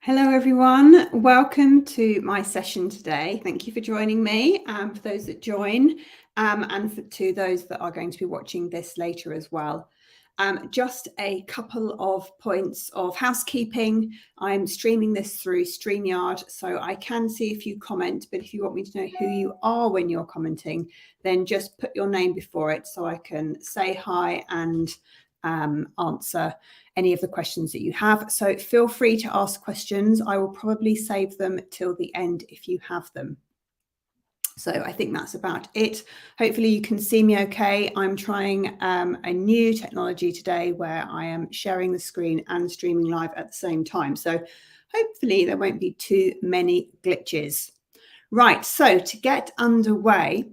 Hello everyone, welcome to my session today. Thank you for joining me, for those that join, and to those that are going to be watching this later as well. Just a couple of points of housekeeping. I'm streaming this through StreamYard, so I can see if you comment, but if you want me to know who you are when you're commenting, then just put your name before it so I can say hi and answer any of the questions that you have. So feel free to ask questions. I will probably save them till the end if you have them. So I think that's about it. Hopefully you can see me okay. I'm trying a new technology today where I am sharing the screen and streaming live at the same time. So hopefully there won't be too many glitches. Right, so to get underway,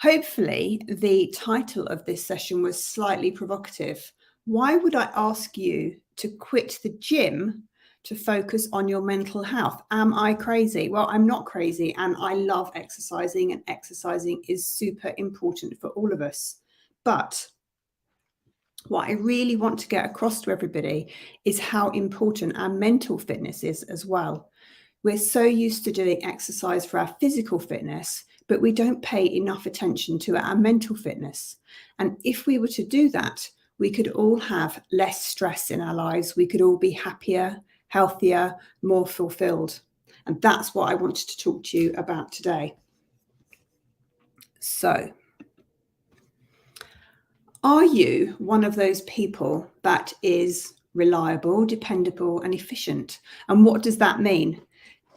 hopefully the title of this session was slightly provocative. Why would I ask you to quit the gym to focus on your mental health? Am I crazy? Well, I'm not crazy, and I love exercising, and exercising is super important for all of us. But what I really want to get across to everybody is how important our mental fitness is as well. We're so used to doing exercise for our physical fitness, but we don't pay enough attention to our mental fitness. And if we were to do that, we could all have less stress in our lives. We could all be happier, healthier, more fulfilled. And that's what I wanted to talk to you about today. So, are you one of those people that is reliable, dependable, and efficient? And what does that mean?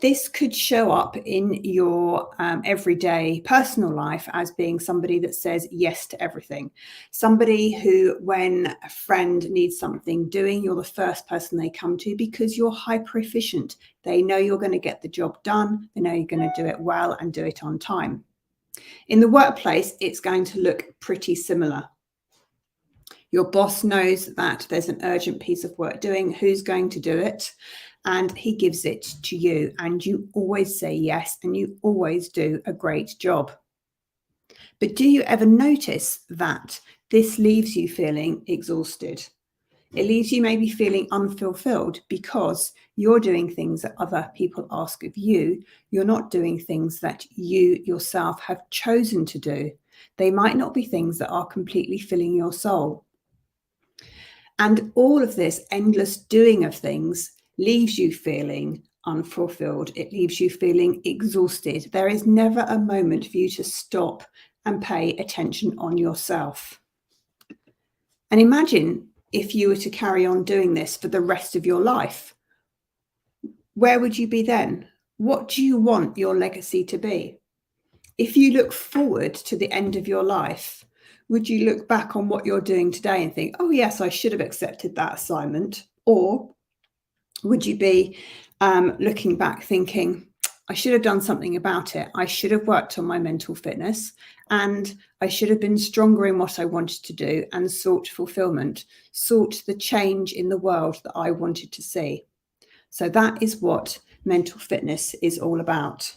This could show up in your everyday personal life as being somebody that says yes to everything. Somebody who, when a friend needs something doing, you're the first person they come to because you're hyper efficient. They know you're going to get the job done. They know you're going to do it well and do it on time. In the workplace, it's going to look pretty similar. Your boss knows that there's an urgent piece of work doing. Who's going to do it? And he gives it to you, and you always say yes, and you always do a great job. But do you ever notice that this leaves you feeling exhausted? It leaves you maybe feeling unfulfilled because you're doing things that other people ask of you. You're not doing things that you yourself have chosen to do. They might not be things that are completely filling your soul. And all of this endless doing of things leaves you feeling unfulfilled. It leaves you feeling exhausted. There is never a moment for you to stop and pay attention on yourself. And imagine if you were to carry on doing this for the rest of your life. Where would you be then? What do you want your legacy to be? If you look forward to the end of your life, would you look back on what you're doing today and think, oh yes, I should have accepted that assignment? Or would you be looking back thinking, I should have done something about it. I should have worked on my mental fitness, and I should have been stronger in what I wanted to do and sought fulfillment, sought the change in the world that I wanted to see. So that is what mental fitness is all about.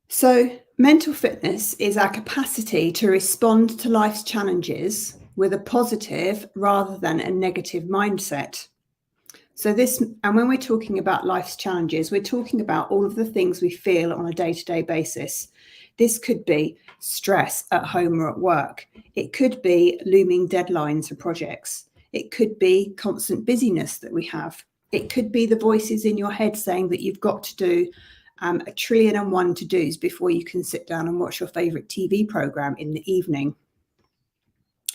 So mental fitness is our capacity to respond to life's challenges with a positive rather than a negative mindset. So and when we're talking about life's challenges, we're talking about all of the things we feel on a day-to-day basis. This could be stress at home or at work. It could be looming deadlines for projects. It could be constant busyness that we have. It could be the voices in your head saying that you've got to do 1,000,001 to-dos before you can sit down and watch your favorite TV program in the evening.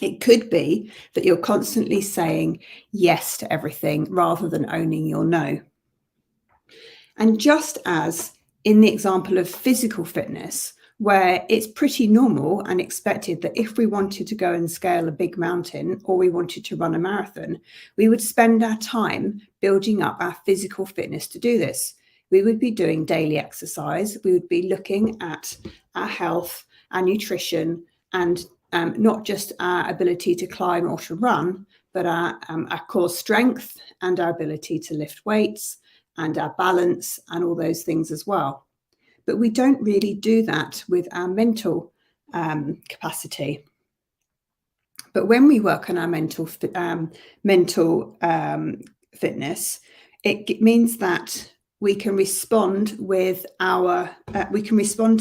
It could be that you're constantly saying yes to everything rather than owning your no. And just as in the example of physical fitness, where it's pretty normal and expected that if we wanted to go and scale a big mountain or we wanted to run a marathon, we would spend our time building up our physical fitness to do this. We would be doing daily exercise. We would be looking at our health, our nutrition, and not just our ability to climb or to run, but our core strength and our ability to lift weights and our balance and all those things as well. But we don't really do that with our mental capacity. But when we work on our mental fitness, it means that we can respond to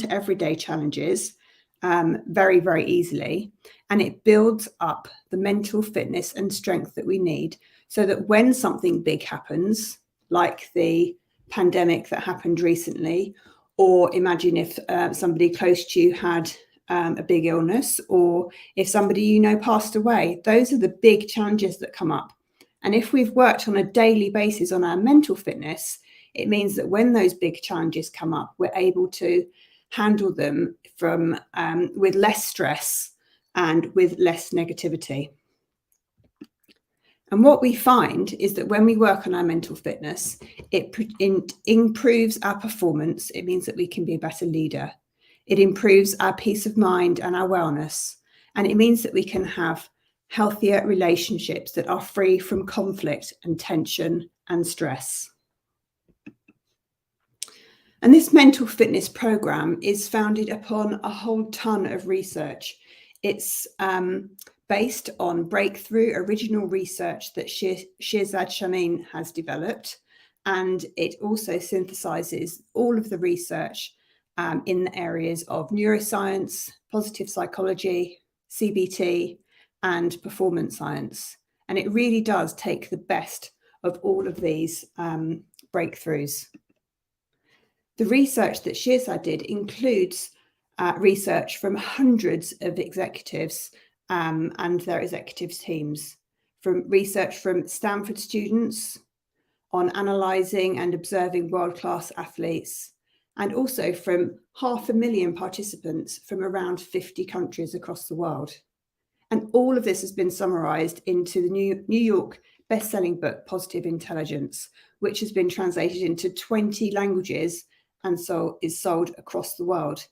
everyday challenges very, very easily, and it builds up the mental fitness and strength that we need, so that when something big happens, like the pandemic that happened recently, or imagine if somebody close to you had a big illness, or if somebody you know passed away, those are the big challenges that come up. And if we've worked on a daily basis on our mental fitness, it means that when those big challenges come up, we're able to handle them with less stress and with less negativity. And what we find is that when we work on our mental fitness, it improves our performance. It means that we can be a better leader. It improves our peace of mind and our wellness. And it means that we can have healthier relationships that are free from conflict and tension and stress. And this mental fitness program is founded upon a whole ton of research. It's based on breakthrough original research that Shirzad Chamine has developed, and it also synthesizes all of the research in the areas of neuroscience, positive psychology, CBT, and performance science. And it really does take the best of all of these breakthroughs. The research that Shirzad did includes research from hundreds of executives and their executive teams, from research from Stanford students on analysing and observing world-class athletes, and also from 500,000 participants from around 50 countries across the world. And all of this has been summarised into the New York best-selling book, Positive Intelligence, which has been translated into 20 languages and so is sold across the world.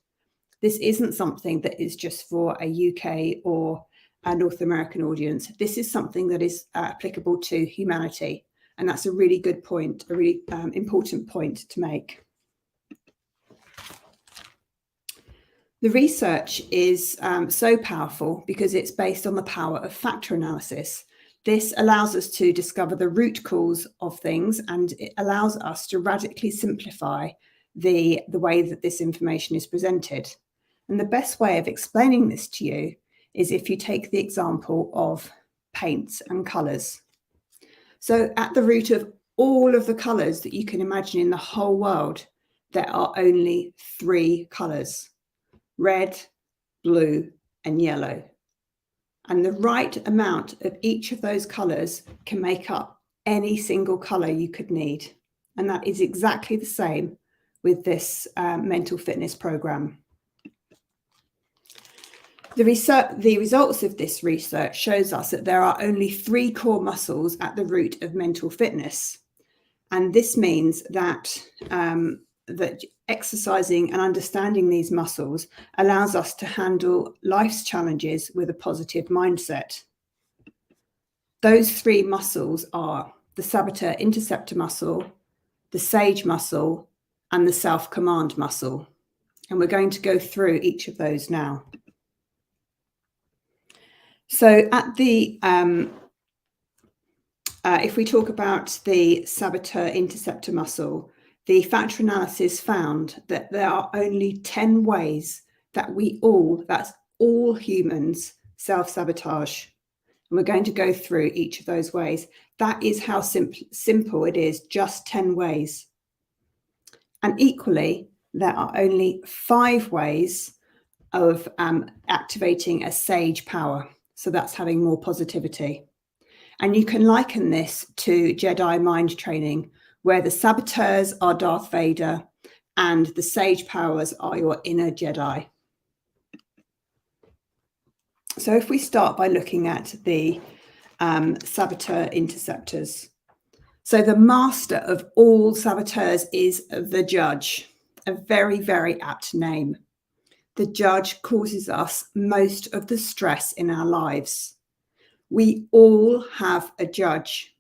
This isn't something that is just for a UK or a North American audience. This is something that is applicable to humanity. And that's a really good point, a really important point to make. The research is so powerful because it's based on the power of factor analysis. This allows us to discover the root cause of things, and it allows us to radically simplify the way that this information is presented. And the best way of explaining this to you is if you take the example of paints and colours. So at the root of all of the colours that you can imagine in the whole world, there are only 3 colours: red, blue, and yellow. And the right amount of each of those colours can make up any single colour you could need. And that is exactly the same with this mental fitness program. The results of this research shows us that there are only 3 core muscles at the root of mental fitness. And this means that that exercising and understanding these muscles allows us to handle life's challenges with a positive mindset. Those 3 muscles are the saboteur interceptor muscle, the sage muscle, and the self-command muscle. And we're going to go through each of those now. So at the if we talk about the saboteur interceptor muscle, the factor analysis found that there are only 10 ways that that's all humans, self-sabotage. And we're going to go through each of those ways. That is how simple it is, just 10 ways. And equally, there are only 5 ways of activating a sage power. So that's having more positivity. And you can liken this to Jedi mind training, where the saboteurs are Darth Vader and the sage powers are your inner Jedi. So if we start by looking at the saboteur interceptors. So the master of all saboteurs is the judge, a very, very apt name. The judge causes us most of the stress in our lives. We all have a judge.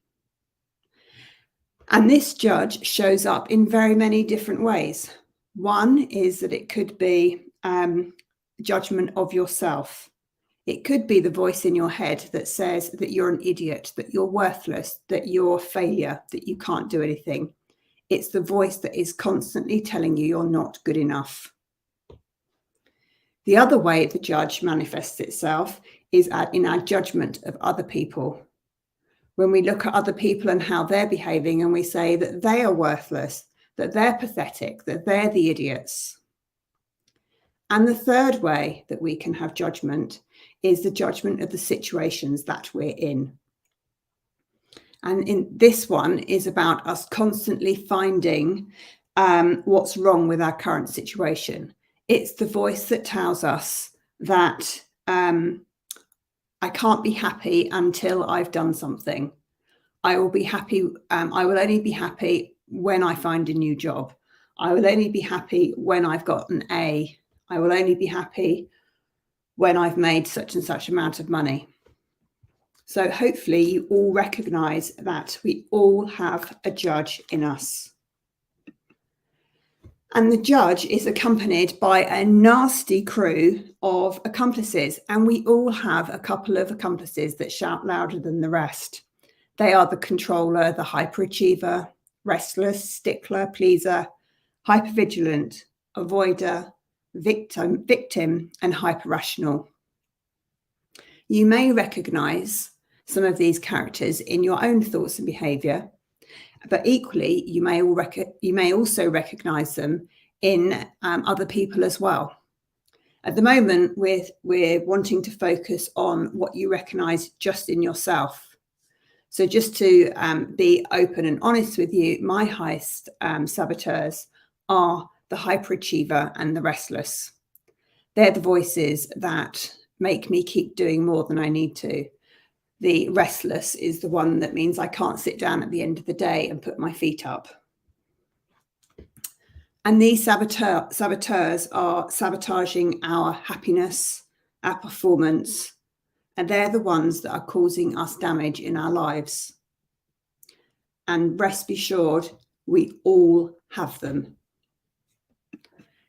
And this judge shows up in very many different ways. One is that it could be judgment of yourself. It could be the voice in your head that says that you're an idiot, that you're worthless, that you're a failure, that you can't do anything. It's the voice that is constantly telling you you're not good enough. The other way the judge manifests itself is in our judgment of other people. When we look at other people and how they're behaving and we say that they are worthless, that they're pathetic, that they're the idiots. And the third way that we can have judgment is the judgment of the situations that we're in. And in this one is about us constantly finding what's wrong with our current situation. It's the voice that tells us that I can't be happy until I've done something. I will be happy. I will only be happy when I find a new job. I will only be happy when I've got an A. I will only be happy when I've made such and such amount of money. So hopefully you all recognize that we all have a judge in us. And the judge is accompanied by a nasty crew of accomplices. And we all have a couple of accomplices that shout louder than the rest. They are the controller, the hyperachiever, restless, stickler, pleaser, hypervigilant, avoider, victim, and hyperrational. You may recognize some of these characters in your own thoughts and behavior, but equally, you may also recognize them in other people as well. At the moment, we're wanting to focus on what you recognize just in yourself. So just to be open and honest with you, my highest saboteurs are the hyperachiever and the restless. They're the voices that make me keep doing more than I need to. The restless is the one that means I can't sit down at the end of the day and put my feet up. And these saboteurs are sabotaging our happiness, our performance, and they're the ones that are causing us damage in our lives. And rest be assured, we all have them.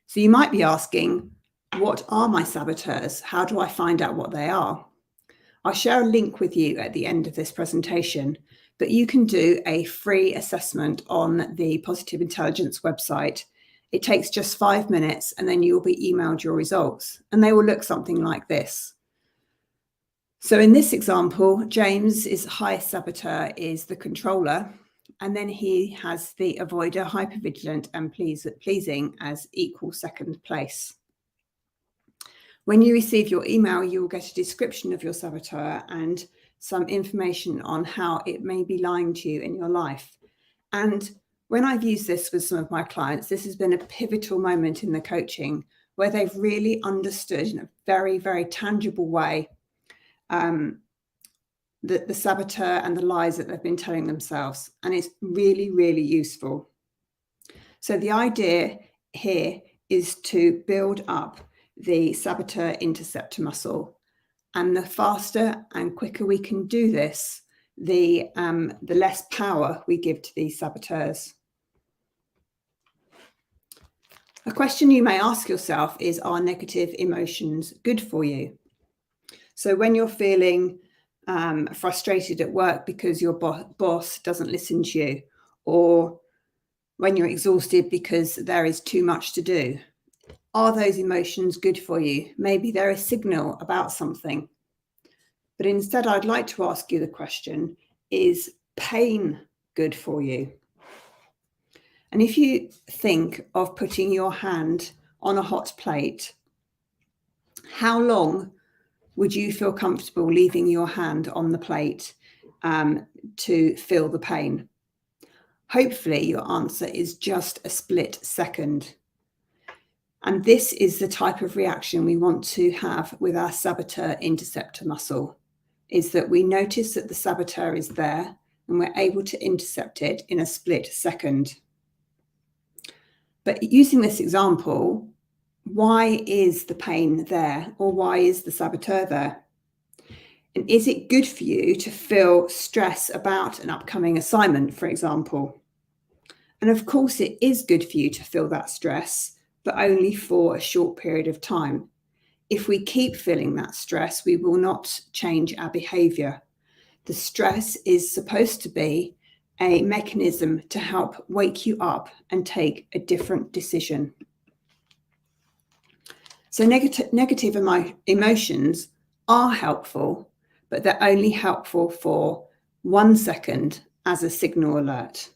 So you might be asking, what are my saboteurs? How do I find out what they are? I'll share a link with you at the end of this presentation, but you can do a free assessment on the Positive Intelligence website. It takes just 5 minutes and then you'll be emailed your results and they will look something like this. So in this example, James's highest saboteur is the controller, and then he has the avoider, hypervigilant, and pleasing as equal second place. When you receive your email, you will get a description of your saboteur and some information on how it may be lying to you in your life. And when I've used this with some of my clients, this has been a pivotal moment in the coaching where they've really understood in a very, very tangible way the saboteur and the lies that they've been telling themselves. And it's really, really useful. So the idea here is to build up the saboteur interceptor muscle. And the faster and quicker we can do this, the less power we give to these saboteurs. A question you may ask yourself is, are negative emotions good for you? So when you're feeling frustrated at work because your boss doesn't listen to you, or when you're exhausted because there is too much to do, are those emotions good for you? Maybe they're a signal about something. But instead, I'd like to ask you the question, is pain good for you? And if you think of putting your hand on a hot plate, how long would you feel comfortable leaving your hand on the plate to feel the pain? Hopefully, your answer is just a split second. And this is the type of reaction we want to have with our saboteur interceptor muscle, is that we notice that the saboteur is there and we're able to intercept it in a split second. But using this example, why is the pain there, or why is the saboteur there? And is it good for you to feel stress about an upcoming assignment, for example? And of course, it is good for you to feel that stress, but only for a short period of time. If we keep feeling that stress, we will not change our behavior. The stress is supposed to be a mechanism to help wake you up and take a different decision. So negative emotions are helpful, but they're only helpful for 1 second as a signal alert.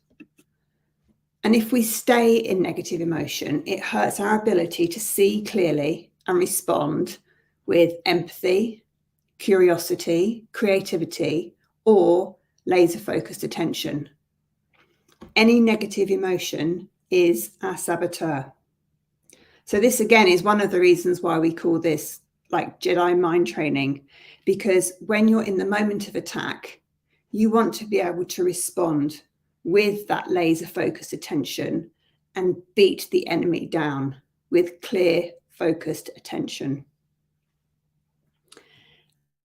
And if we stay in negative emotion, it hurts our ability to see clearly and respond with empathy, curiosity, creativity, or laser-focused attention. Any negative emotion is our saboteur. So this again is one of the reasons why we call this like Jedi mind training, because when you're in the moment of attack, you want to be able to respond with that laser-focused attention and beat the enemy down with clear, focused attention.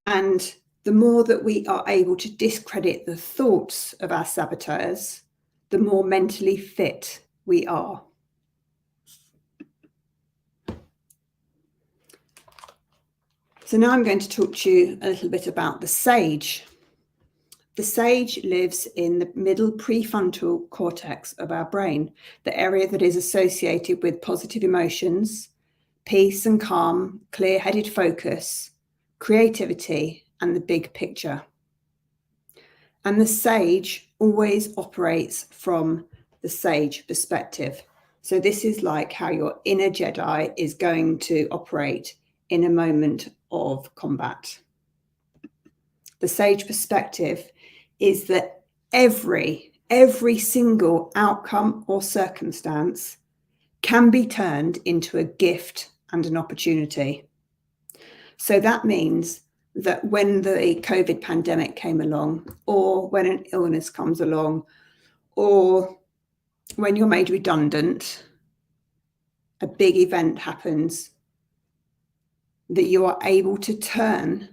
And the more that we are able to discredit the thoughts of our saboteurs, the more mentally fit we are. So now I'm going to talk to you a little bit about the sage. The sage lives in the middle prefrontal cortex of our brain, the area that is associated with positive emotions, peace and calm, clear-headed focus, creativity, and the big picture. And the sage always operates from the sage perspective. So this is like how your inner Jedi is going to operate in a moment of combat. The sage perspective is that every single outcome or circumstance can be turned into a gift and an opportunity. So that means that when the COVID pandemic came along, or when an illness comes along, or when you're made redundant, a big event happens, that you are able to turn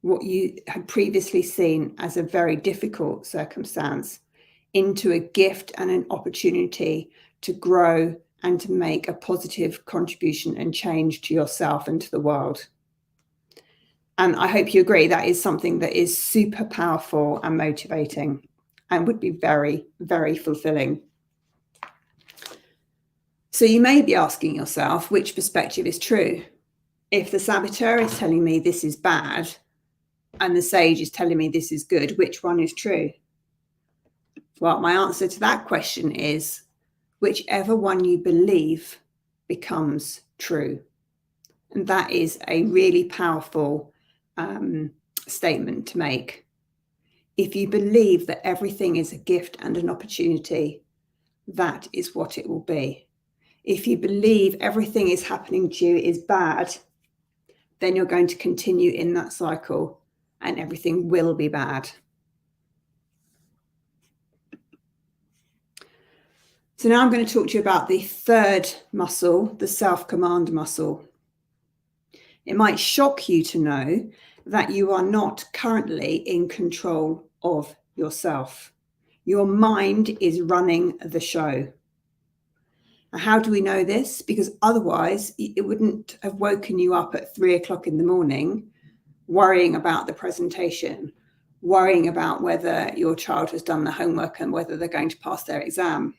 what you had previously seen as a very difficult circumstance into a gift and an opportunity to grow and to make a positive contribution and change to yourself and to the world. And I hope you agree that is something that is super powerful and motivating and would be very, very fulfilling. So you may be asking yourself, which perspective is true? If the saboteur is telling me this is bad and the sage is telling me this is good, which one is true? Well, my answer to that question is whichever one you believe becomes true. And that is a really powerful statement to make. If you believe that everything is a gift and an opportunity, that is what it will be. If you believe everything is happening to you is bad, then you're going to continue in that cycle and everything will be bad. So now I'm going to talk to you about the third muscle, the self-command muscle. It might shock you to know that you are not currently in control of yourself. Your mind is running the show. Now, how do we know this? Because otherwise it wouldn't have woken you up at 3 o'clock in the morning, worrying about the presentation, worrying about whether your child has done the homework and whether they're going to pass their exam.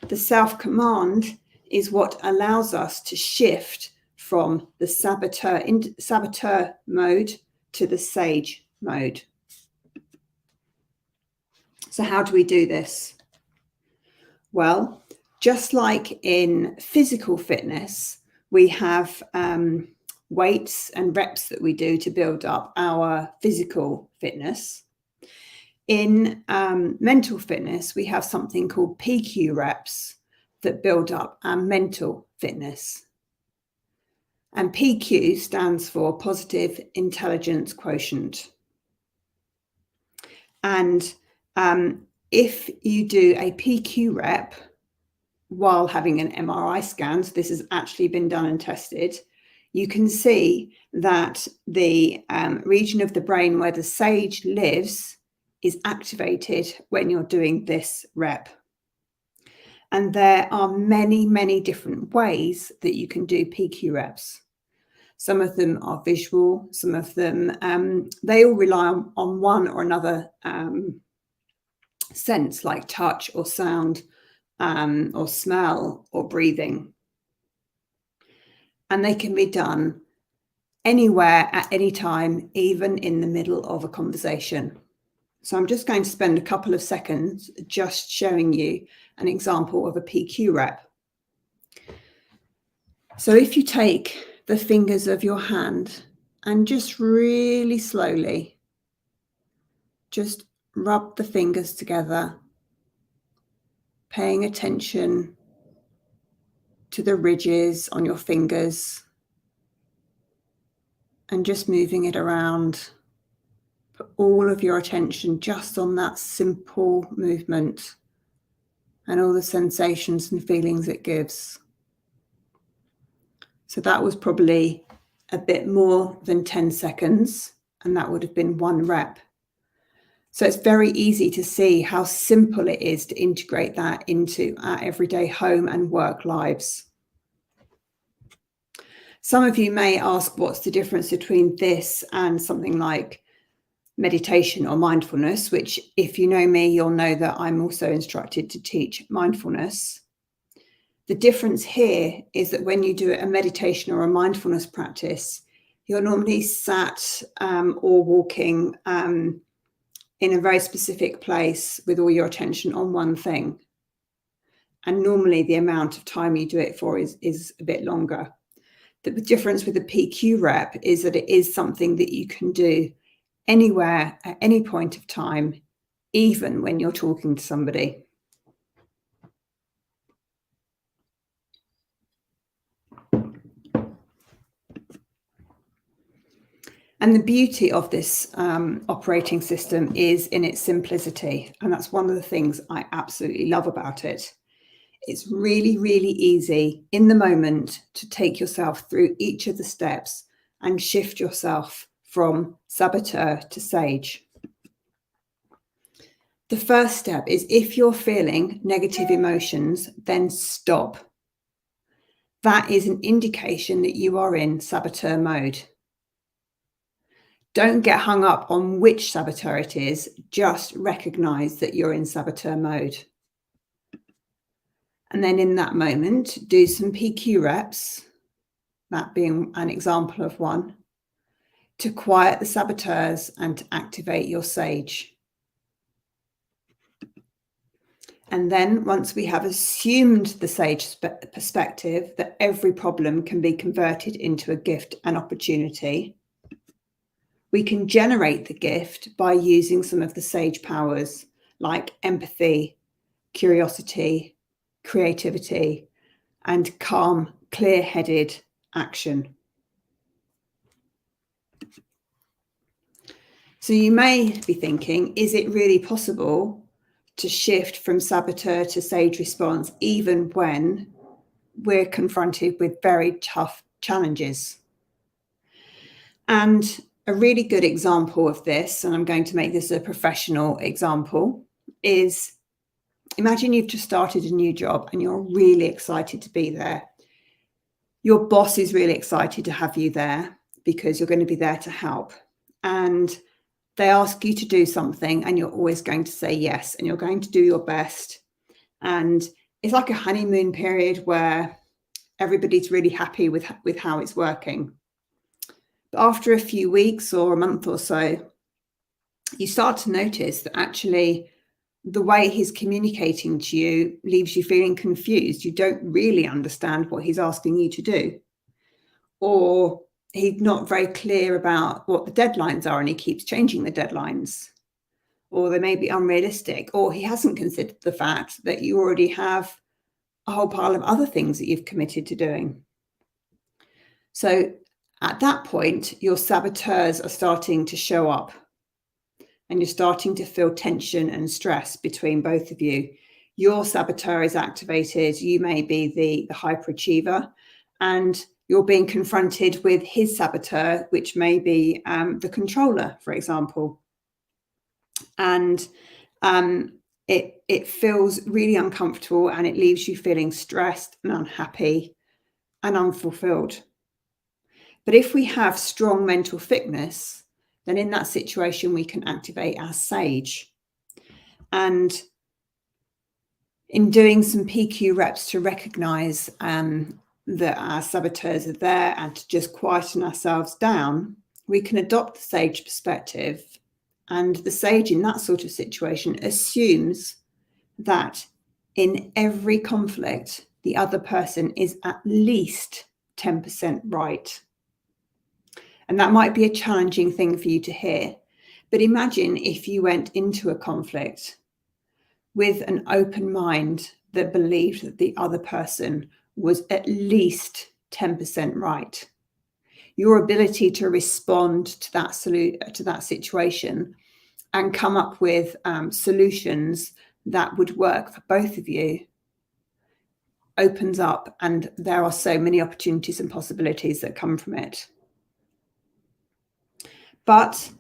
The self-command is what allows us to shift from the saboteur mode to the sage mode. So how do we do this? Well, just like in physical fitness, we have weights and reps that we do to build up our physical fitness. In mental fitness, we have something called PQ reps that build up our mental fitness. And PQ stands for Positive Intelligence Quotient. And if you do a PQ rep while having an MRI scan, so this has actually been done and tested, you can see that the region of the brain where the sage lives is activated when you're doing this rep. And there are many, many different ways that you can do PQ reps. Some of them are visual, some of them, they all rely on one or another sense, like touch or sound, or smell or breathing. And they can be done anywhere at any time, even in the middle of a conversation. So I'm just going to spend a couple of seconds just showing you an example of a PQ rep. So if you take the fingers of your hand and just really slowly just rub the fingers together, paying attention to the ridges on your fingers and just moving it around. Put all of your attention just on that simple movement and all the sensations and feelings it gives. So that was probably a bit more than 10 seconds, and that would have been 1 rep. So it's very easy to see how simple it is to integrate that into our everyday home and work lives. Some of you may ask, what's the difference between this and something like meditation or mindfulness, which, if you know me, you'll know that I'm also instructed to teach mindfulness. The difference here is that when you do a meditation or a mindfulness practice, you're normally sat or walking in a very specific place with all your attention on one thing. And normally the amount of time you do it for is a bit longer. The difference with the PQ rep is that it is something that you can do anywhere at any point of time, even when you're talking to somebody. And the beauty of this operating system is in its simplicity. And that's one of the things I absolutely love about it. It's really, really easy in the moment to take yourself through each of the steps and shift yourself from saboteur to sage. The first step is, if you're feeling negative emotions, then stop. That is an indication that you are in saboteur mode. Don't get hung up on which saboteur it is, just recognize that you're in saboteur mode. And then in that moment, do some PQ reps, that being an example of one, to quiet the saboteurs and to activate your sage. And then once we have assumed the sage perspective that every problem can be converted into a gift and opportunity, we can generate the gift by using some of the sage powers like empathy, curiosity, creativity, and calm, clear-headed action. So you may be thinking, is it really possible to shift from saboteur to sage response even when we're confronted with very tough challenges? And a really good example of this, and I'm going to make this a professional example, is imagine you've just started a new job and you're really excited to be there. Your boss is really excited to have you there because you're going to be there to help. And they ask you to do something and you're always going to say yes, and you're going to do your best. And it's like a honeymoon period where everybody's really happy with how it's working. But after a few weeks or a month or so, you start to notice that actually the way he's communicating to you leaves you feeling confused. You don't really understand what he's asking you to do. Or he's not very clear about what the deadlines are and he keeps changing the deadlines. Or they may be unrealistic, or he hasn't considered the fact that you already have a whole pile of other things that you've committed to doing. So at that point, your saboteurs are starting to show up and you're starting to feel tension and stress between both of you. Your saboteur is activated. You may be the hyperachiever, and you're being confronted with his saboteur, which may be the controller, for example. And it feels really uncomfortable and it leaves you feeling stressed and unhappy and unfulfilled. But if we have strong mental fitness, then in that situation, we can activate our sage. And in doing some PQ reps to recognize that our saboteurs are there and to just quieten ourselves down, we can adopt the sage perspective. And the sage in that sort of situation assumes that in every conflict, the other person is at least 10% right. And that might be a challenging thing for you to hear. But imagine if you went into a conflict with an open mind that believed that the other person was at least 10% right. Your ability to respond to that situation and come up with solutions that would work for both of you opens up, and there are so many opportunities and possibilities that come from it. But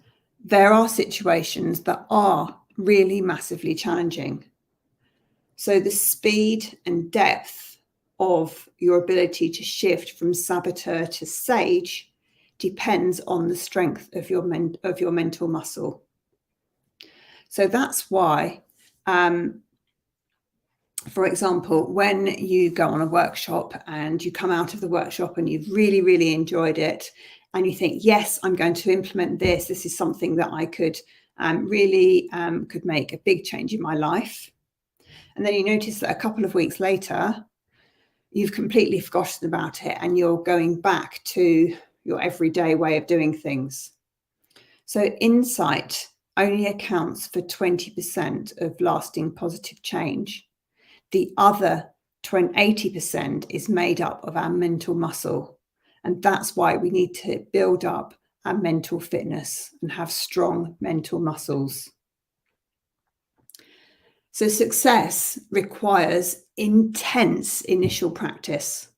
there are situations that are really massively challenging. So the speed and depth of your ability to shift from saboteur to sage depends on the strength of your mental muscle. So that's why, for example, when you go on a workshop and you come out of the workshop and you've really, really enjoyed it, and you think, yes, I'm going to implement this. This is something that I could really could make a big change in my life. And then you notice that a couple of weeks later, you've completely forgotten about it and you're going back to your everyday way of doing things. So insight only accounts for 20% of lasting positive change. The other 80% is made up of our mental muscle. And that's why we need to build up our mental fitness and have strong mental muscles. So success requires intense initial practice.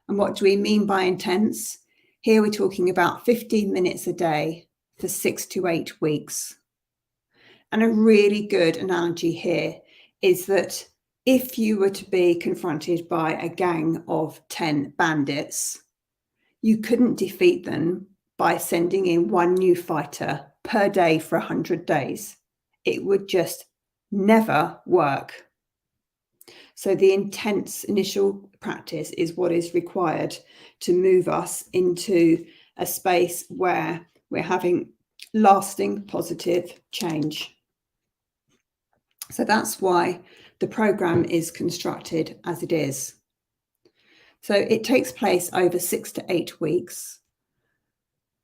And what do we mean by intense? Here we're talking about 15 minutes a day for 6 to 8 weeks. And a really good analogy here is that if you were to be confronted by a gang of 10 bandits, you couldn't defeat them by sending in one new fighter per day for 100 days. It would just never work. So the intense initial practice is what is required to move us into a space where we're having lasting positive change. So that's why the program is constructed as it is. So it takes place over 6 to 8 weeks.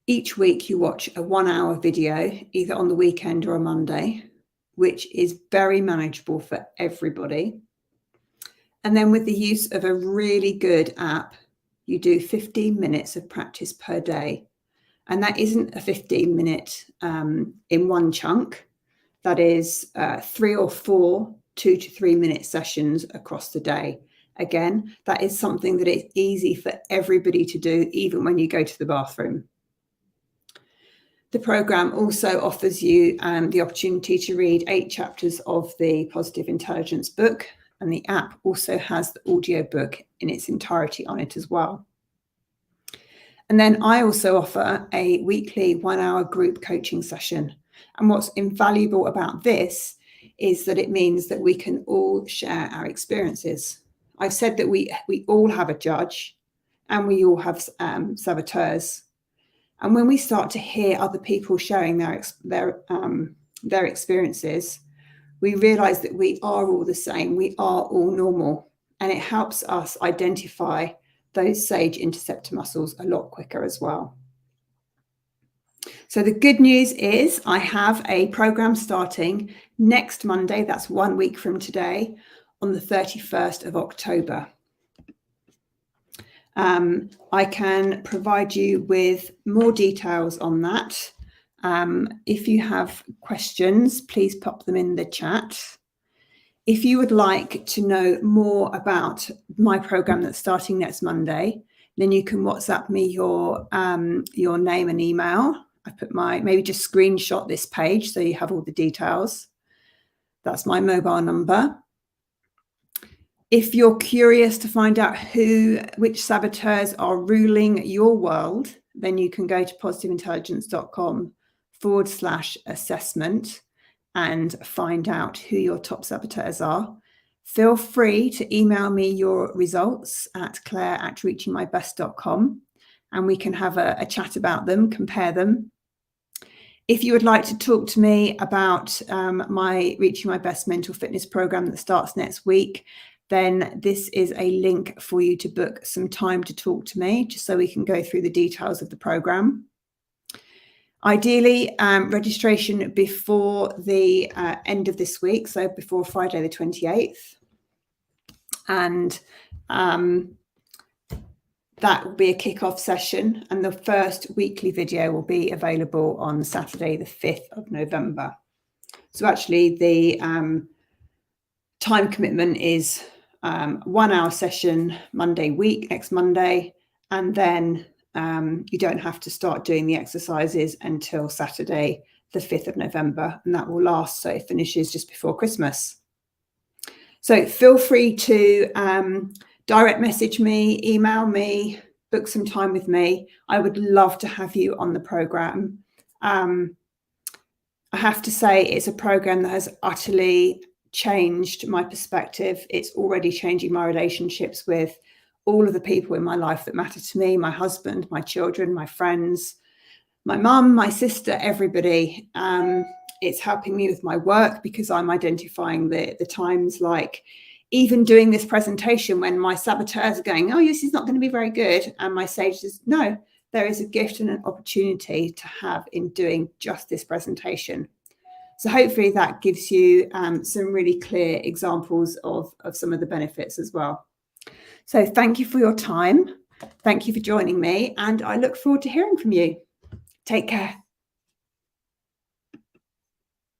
Each week you watch a 1-hour video, either on the weekend or a Monday, which is very manageable for everybody. And then with the use of a really good app, you do 15 minutes of practice per day. And that isn't a 15-minute in one chunk. That is 3 or 4 2 to 3 minute sessions across the day. Again, that is something that is easy for everybody to do, even when you go to the bathroom. The program also offers you the opportunity to read 8 chapters of the Positive Intelligence book, and the app also has the audio book in its entirety on it as well. And then I also offer a weekly 1-hour group coaching session. And what's invaluable about this is that it means that we can all share our experiences. I've said that we all have a judge and we all have saboteurs. And when we start to hear other people sharing their experiences, we realize that we are all the same. We are all normal. And it helps us identify those sage interceptor muscles a lot quicker as well. So the good news is I have a program starting next Monday. That's 1 week from today, on the 31st of October. I can provide you with more details on that. If you have questions, please pop them in the chat. If you would like to know more about my program that's starting next Monday, then you can WhatsApp me your name and email. I put maybe just screenshot this page so you have all the details. That's my mobile number. If you're curious to find out which saboteurs are ruling your world, then you can go to positiveintelligence.com/assessment and find out who your top saboteurs are. Feel free to email me your results at claire@reachingmybest.com, and we can have a chat about them, compare them. If you would like to talk to me about my Reaching My Best mental fitness program that starts next week, then this is a link for you to book some time to talk to me, just so we can go through the details of the program. Ideally, registration before the end of this week, so before Friday the 28th. And that will be a kick-off session, and the first weekly video will be available on Saturday the 5th of November. So actually the time commitment is 1 hour session Monday week, next Monday, and then you don't have to start doing the exercises until Saturday the 5th of November, and that will last, so it finishes just before Christmas. So feel free to direct message me, email me, book some time with me. I would love to have you on the program. I have to say it's a program that has utterly changed my perspective. It's already changing my relationships with all of the people in my life that matter to me, my husband, my children, my friends, my mum, my sister, everybody. It's helping me with my work because I'm identifying the times, like even doing this presentation when my saboteurs are going, oh, this is not going to be very good. And my sage says, no, there is a gift and an opportunity to have in doing just this presentation. So hopefully that gives you some really clear examples of some of the benefits as well. So thank you for your time. Thank you for joining me, and I look forward to hearing from you. Take care.